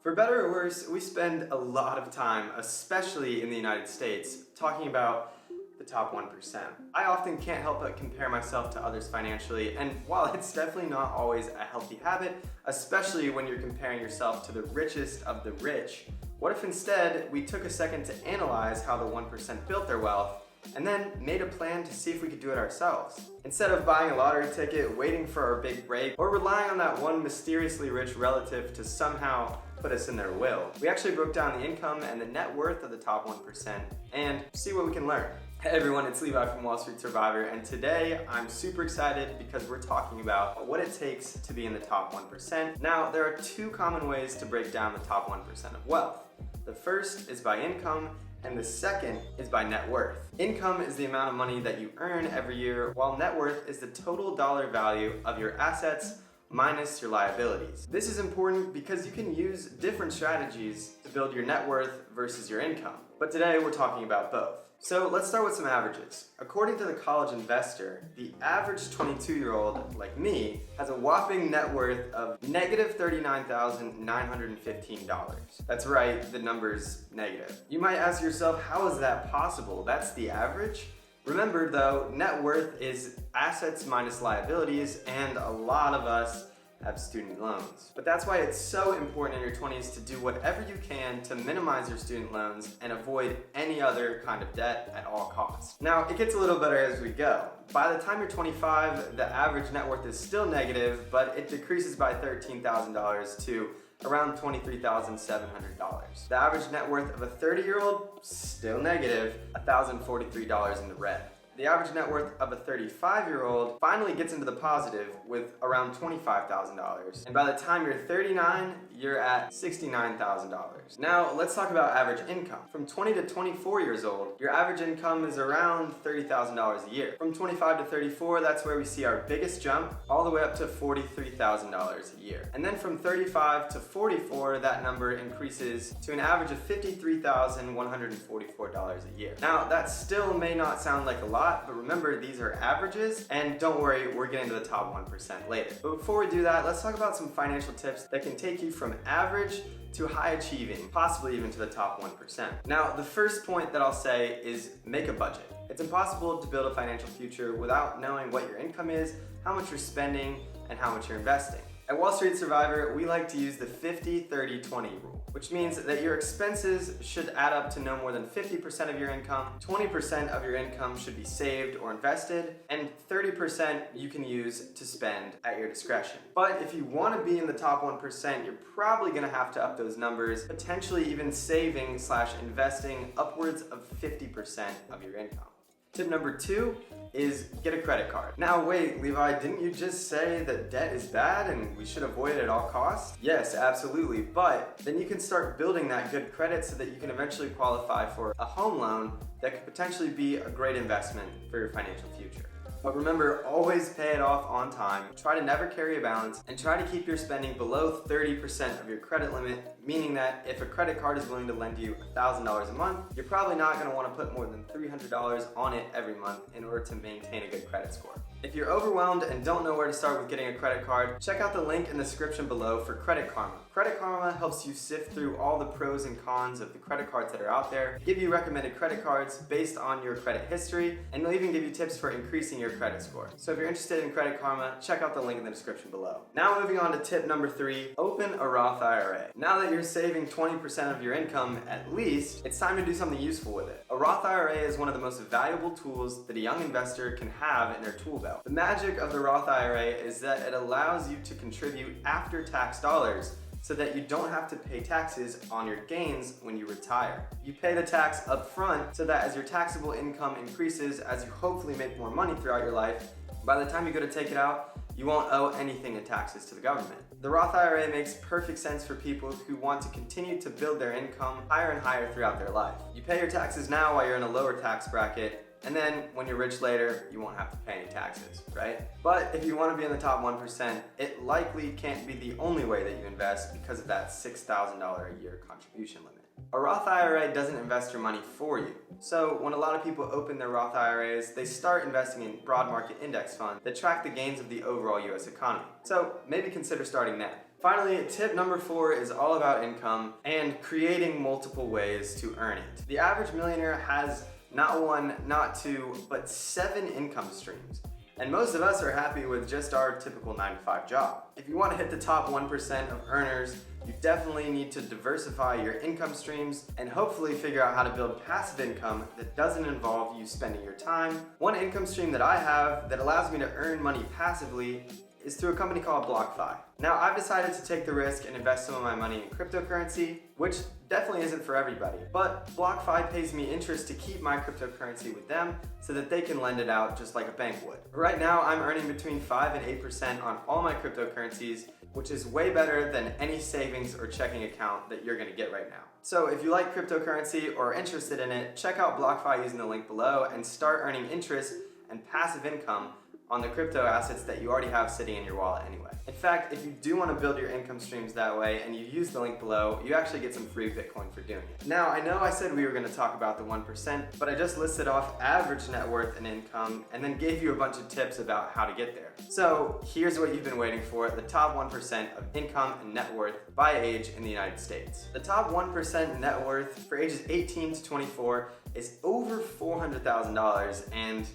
For better or worse, we spend a lot of time, especially in the United States, talking about the top 1%. I often can't help but compare myself to others financially, and while it's definitely not always a healthy habit, especially when you're comparing yourself to the richest of the rich, what if instead we took a second to analyze how the 1% built their wealth and then made a plan to see if we could do it ourselves? Instead of buying a lottery ticket, waiting for our big break, or relying on that one mysteriously rich relative to somehow put us in their will, we actually broke down the income and the net worth of the top 1% and see what we can learn. Hey everyone, it's Levi from Wall Street Survivor, and today I'm super excited because we're talking about what it takes to be in the top 1%. Now, there are two common ways to break down the top 1% of wealth. The first is by income, and the second is by net worth. Income is the amount of money that you earn every year, while net worth is the total dollar value of your assets minus your liabilities. This is important because you can use different strategies to build your net worth versus your income. But today we're talking about both. So let's start with some averages. According to the College Investor, the average 22-year-old like me has a whopping net worth of negative $39,915. That's right, the number's negative. You might ask yourself, how is that possible? That's the average? Remember though, net worth is assets minus liabilities, and a lot of us have student loans. But that's why it's so important in your 20s to do whatever you can to minimize your student loans and avoid any other kind of debt at all costs. Now, it gets a little better as we go. By the time you're 25, the average net worth is still negative, but it decreases by $13,000 to around $23,700. The average net worth of a 30-year-old, still negative, $1,043 in the red. The average net worth of a 35-year-old finally gets into the positive with around $25,000. And by the time you're 39, you're at $69,000. Now, let's talk about average income. From 20 to 24 years old, your average income is around $30,000 a year. From 25 to 34, that's where we see our biggest jump, all the way up to $43,000 a year. And then from 35 to 44, that number increases to an average of $53,144 a year. Now, that still may not sound like a lot, but remember, these are averages, and don't worry, we're getting to the top 1% later. But before we do that, let's talk about some financial tips that can take you from average to high achieving, possibly even to the top 1%. Now, the first point that I'll say is make a budget. It's impossible to build a financial future without knowing what your income is, how much you're spending, and how much you're investing. At Wall Street Survivor, we like to use the 50-30-20 rule, which means that your expenses should add up to no more than 50% of your income, 20% of your income should be saved or invested, and 30% you can use to spend at your discretion. But if you want to be in the top 1%, you're probably going to have to up those numbers, potentially even saving/investing upwards of 50% of your income. Tip number 2 is get a credit card. Now wait, Levi, didn't you just say that debt is bad and we should avoid it at all costs? Yes, absolutely, but then you can start building that good credit so that you can eventually qualify for a home loan that could potentially be a great investment for your financial future. But remember, always pay it off on time, try to never carry a balance, and try to keep your spending below 30% of your credit limit, meaning that if a credit card is willing to lend you $1,000 a month, you're probably not going to want to put more than $300 on it every month in order to maintain a good credit score. If you're overwhelmed and don't know where to start with getting a credit card, check out the link in the description below for Credit Karma. Credit Karma helps you sift through all the pros and cons of the credit cards that are out there, give you recommended credit cards based on your credit history, and they'll even give you tips for increasing your credit score. So if you're interested in Credit Karma, check out the link in the description below. Now moving on to tip number 3, open a Roth IRA. Now that you're saving 20% of your income at least, it's time to do something useful with it. A Roth IRA is one of the most valuable tools that a young investor can have in their tool belt. The magic of the Roth IRA is that it allows you to contribute after-tax dollars so that you don't have to pay taxes on your gains when you retire. You pay the tax up front so that as your taxable income increases, as you hopefully make more money throughout your life, by the time you go to take it out, you won't owe anything in taxes to the government. The Roth IRA makes perfect sense for people who want to continue to build their income higher and higher throughout their life. You pay your taxes now while you're in a lower tax bracket, and then when you're rich later, you won't have to pay any taxes, right? But if you want to be in the top 1%, it likely can't be the only way that you invest because of that $6,000 a year contribution limit. A Roth IRA doesn't invest your money for you. So when a lot of people open their Roth IRAs, they start investing in broad market index funds that track the gains of the overall US economy. So maybe consider starting there. Finally, tip number 4 is all about income and creating multiple ways to earn it. The average millionaire has not 1, not 2, but 7 income streams. And most of us are happy with just our typical 9-to-5 job. If you want to hit the top 1% of earners, you definitely need to diversify your income streams and hopefully figure out how to build passive income that doesn't involve you spending your time. One income stream that I have that allows me to earn money passively is through a company called BlockFi. Now, I've decided to take the risk and invest some of my money in cryptocurrency, which definitely isn't for everybody. But BlockFi pays me interest to keep my cryptocurrency with them so that they can lend it out just like a bank would. Right now, I'm earning between 5 and 8% on all my cryptocurrencies, which is way better than any savings or checking account that you're gonna get right now. So if you like cryptocurrency or are interested in it, check out BlockFi using the link below and start earning interest and passive income on the crypto assets that you already have sitting in your wallet anyway. In fact, if you do want to build your income streams that way and you use the link below, you actually get some free Bitcoin for doing it. Now, I know I said we were going to talk about the 1%, but I just listed off average net worth and income and then gave you a bunch of tips about how to get there. So here's what you've been waiting for, the top 1% of income and net worth by age in the United States. The top 1% net worth for ages 18 to 24 is over $400,000, and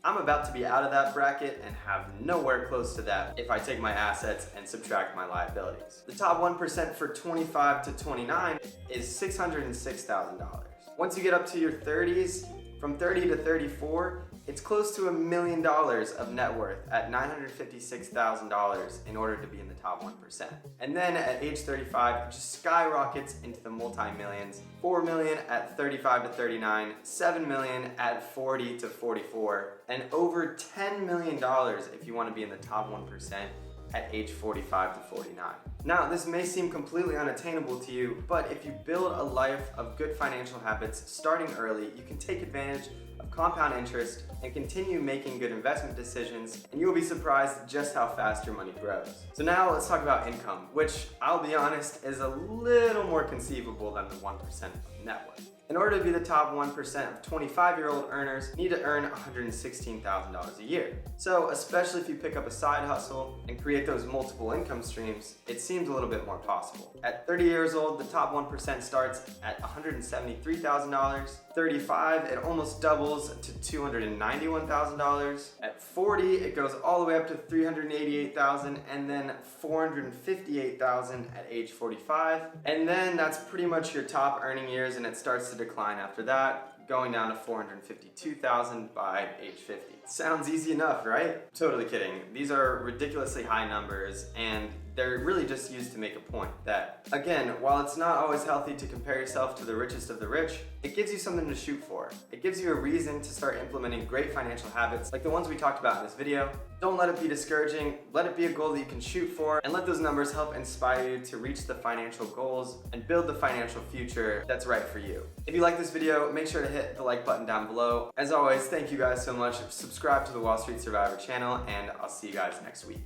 I'm about to be out of that bracket and have nowhere close to that if I take my assets and subtract my liabilities. The top 1% for 25 to 29 is $606,000. Once you get up to your 30s, from 30 to 34, it's close to $1 million of net worth at $956,000 in order to be in the top 1%. And then at age 35, it just skyrockets into the multi-millions. 4 million at 35 to 39, 7 million at 40 to 44, and over $10 million if you want to be in the top 1% at age 45 to 49. Now, this may seem completely unattainable to you, but if you build a life of good financial habits starting early, you can take advantage of compound interest and continue making good investment decisions, and you'll be surprised just how fast your money grows. So now let's talk about income, which I'll be honest is a little more conceivable than the 1% of net worth. In order to be the top 1% of 25-year-old earners, you need to earn $116,000 a year. So especially if you pick up a side hustle and create those multiple income streams, it seems a little bit more possible. At 30 years old, the top 1% starts at $173,000. 35, it almost doubles to $291,000. At 40, it goes all the way up to $388,000 and then $458,000 at age 45. And then that's pretty much your top earning years, and it starts to decline after that, going down to $452,000 by age 50. Sounds easy enough, right? Totally kidding. These are ridiculously high numbers, and they're really just used to make a point that, again, while it's not always healthy to compare yourself to the richest of the rich, it gives you something to shoot for. It gives you a reason to start implementing great financial habits like the ones we talked about in this video. Don't let it be discouraging, let it be a goal that you can shoot for, and let those numbers help inspire you to reach the financial goals and build the financial future that's right for you. If you like this video, make sure to hit the like button down below. As always, thank you guys so much. Subscribe to the Wall Street Survivor channel, and I'll see you guys next week.